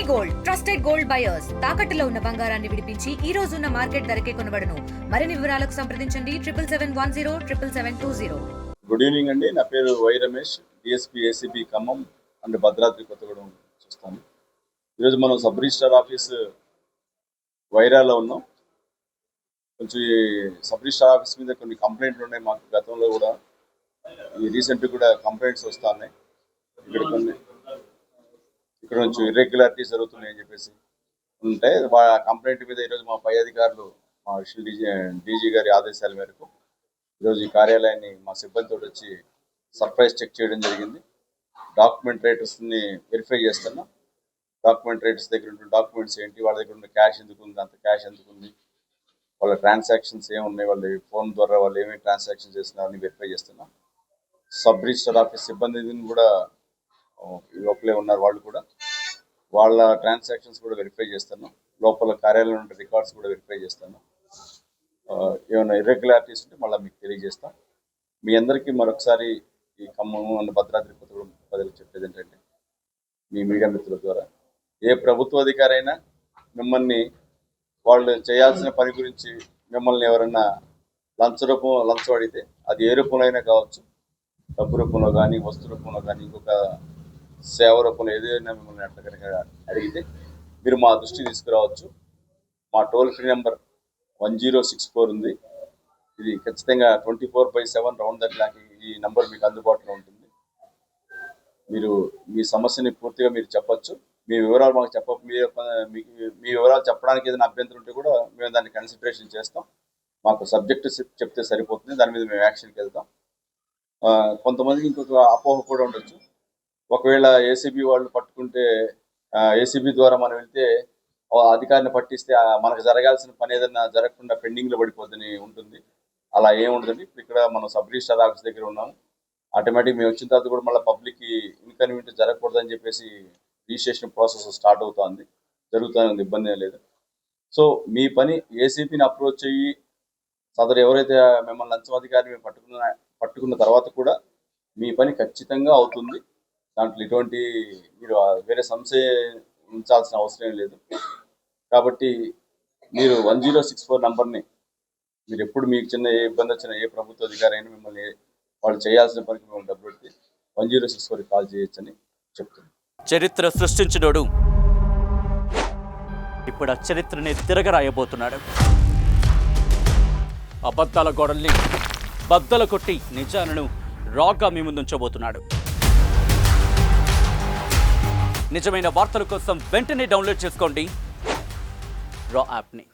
Gold trusted gold buyers తాకట్టులో ఉన్న బంగారాన్ని విడిపించి ఈ రోజు ఉన్న మార్కెట్ ధరకే కొనబడును. మరిన్ని వివరాలకు సంప్రదించండి 7771077720. గుడ్ ఈవినింగ్ అండి. నా పేరు Y Ramesh, DSP ACB Khammam and Bhadradri Kothagudem చూస్తాను. ఈరోజు మనం సబ్ రిజిస్టర్ ఆఫీస్ వైరాలో ఉన్నాం. కొంచెం సబ్ రిజిస్టర్ ఆఫీస్ మీద కొన్ని కంప్లైంట్లు ఉన్నాయి. మాకు గతంలో కూడా ఈ రీసెంట్ కూడా కంప్లైంట్స్ వస్తున్నాయి. ఇక్కడ నుంచి ఇర్రెగ్యులారిటీస్ జరుగుతున్నాయని చెప్పేసి ఉంటే కంప్లైంట్ మీద ఈరోజు మా పై అధికారులు మా డీజీ గారి ఆదేశాల మేరకు ఈరోజు ఈ కార్యాలయాన్ని మా సిబ్బందితో వచ్చి సర్ప్రైజ్ చెక్ చేయడం జరిగింది. డాక్యుమెంట్ రైటర్స్ని వెరిఫై చేస్తున్నాం. డాక్యుమెంట్ రైటర్స్ దగ్గర ఉన్న డాక్యుమెంట్స్ ఏంటి, వాళ్ళ దగ్గర ఉన్న క్యాష్ ఎందుకు ఉంది, అంత క్యాష్ ఎందుకు ఉంది, వాళ్ళ ట్రాన్సాక్షన్స్ ఏమున్నాయి, వాళ్ళ ఫోన్ ద్వారా వాళ్ళు ఏమేమి ట్రాన్సాక్షన్ చేస్తున్నారని వెరిఫై చేస్తున్నాం. సబ్ రిజిస్టర్ ఆఫీస్ సిబ్బందిని కూడా లోపలే ఉన్నారు. వాళ్ళు కూడా వాళ్ళ ట్రాన్సాక్షన్స్ కూడా వెరిఫై చేస్తున్నాం. లోపల కార్యాలయం ఉండే రికార్డ్స్ కూడా వెరిఫై చేస్తున్నాం. ఏమైనా ఇర్రెగ్యులారిటీస్ ఉంటే మళ్ళీ మీకు తెలియజేస్తాం. మీ అందరికీ మరొకసారి ఈ ఖమ్మం అన్న భద్రాద్రి కొత్తగూడెం ప్రజలకు చెప్పేది ఏంటంటే, మీ మీడియా మిత్రుల ద్వారా ఏ ప్రభుత్వ అధికారి అయినా మిమ్మల్ని వాళ్ళు చేయాల్సిన పని గురించి మిమ్మల్ని ఎవరన్నా లంచం అడిగితే అది ఏ రూపంలో అయినా కావచ్చు, డబ్బు రూపంలో కానీ, వస్తు రూపంలో కానీ, ఇంకొక సేవ రూపంలో ఏదైనా మిమ్మల్ని అట్లా కనుక అడిగితే మీరు మా దృష్టికి తీసుకురావచ్చు. మా టోల్ ఫ్రీ నెంబర్ 1064 ఉంది. ఇది ఖచ్చితంగా 24/7 రౌండ్ ద క్లాక్ ఈ నెంబర్ మీకు అందుబాటులో ఉంటుంది. మీరు మీ సమస్యని పూర్తిగా మీరు చెప్పచ్చు. మీ వివరాలు మాకు మీ వివరాలు చెప్పడానికి ఏదైనా అభ్యంతరం ఉంటే కూడా మేము దాన్ని కన్సిడరేషన్ చేస్తాం. మాకు సబ్జెక్ట్ చెప్తే సరిపోతుంది, దాని మీద మేము యాక్షన్కి వెళ్తాం. కొంతమందికి ఇంకొక అపోహ కూడా ఉండొచ్చు. ఒకవేళ ఏసీబీ వాళ్ళు పట్టుకుంటే ఏసీబీ ద్వారా మనం వెళ్తే అధికారిని పట్టిస్తే మనకు జరగాల్సిన పని ఏదైనా జరగకుండా పెండింగ్లో పడిపోతుంది ఉంటుంది. అలా ఏముండదండి. ఇప్పుడు ఇక్కడ మనం సబ్ రిజిస్టర్ ఆఫీస్ దగ్గర ఉన్నాము. ఆటోమేటిక్ మేము వచ్చిన తర్వాత కూడా మళ్ళీ పబ్లిక్కి ఇన్కన్వీనియంట్ జరగకూడదని చెప్పేసి రిజిస్ట్రేషన్ ప్రాసెస్ స్టార్ట్ అవుతుంది, జరుగుతుంది, ఇబ్బంది లేదు. సో మీ పని ఏసీబీని అప్రోచ్ అయ్యి సదరు ఎవరైతే మిమ్మల్ని లంచమాధికారిని పట్టుకున్న తర్వాత కూడా మీ పని ఖచ్చితంగా అవుతుంది. దాంట్లో ఎటువంటి మీరు వేరే సంశయించాల్సిన అవసరం లేదు. కాబట్టి మీరు 1064 నంబర్ని మీరు ఎప్పుడు మీకు చిన్న ఏ ఇబ్బంది వచ్చినా, ఏ ప్రభుత్వ అధికారి అయినా మిమ్మల్ని వాళ్ళు చేయాల్సిన పనికి మేము డబ్బు పెడితే 1064 కాల్ చేయొచ్చని చెప్తున్నాను. చరిత్ర సృష్టించినోడు ఇప్పుడు ఆ చరిత్రని తిరగరాయబోతున్నాడు. అబద్ధాల గోడల్ని బద్దలు కొట్టి నిజాలను రాగా మీ ముందుంచబోతున్నాడు. నిజమైన వార్తల కోసం వెంటనే డౌన్లోడ్ చేసుకోండి రా యాప్ని.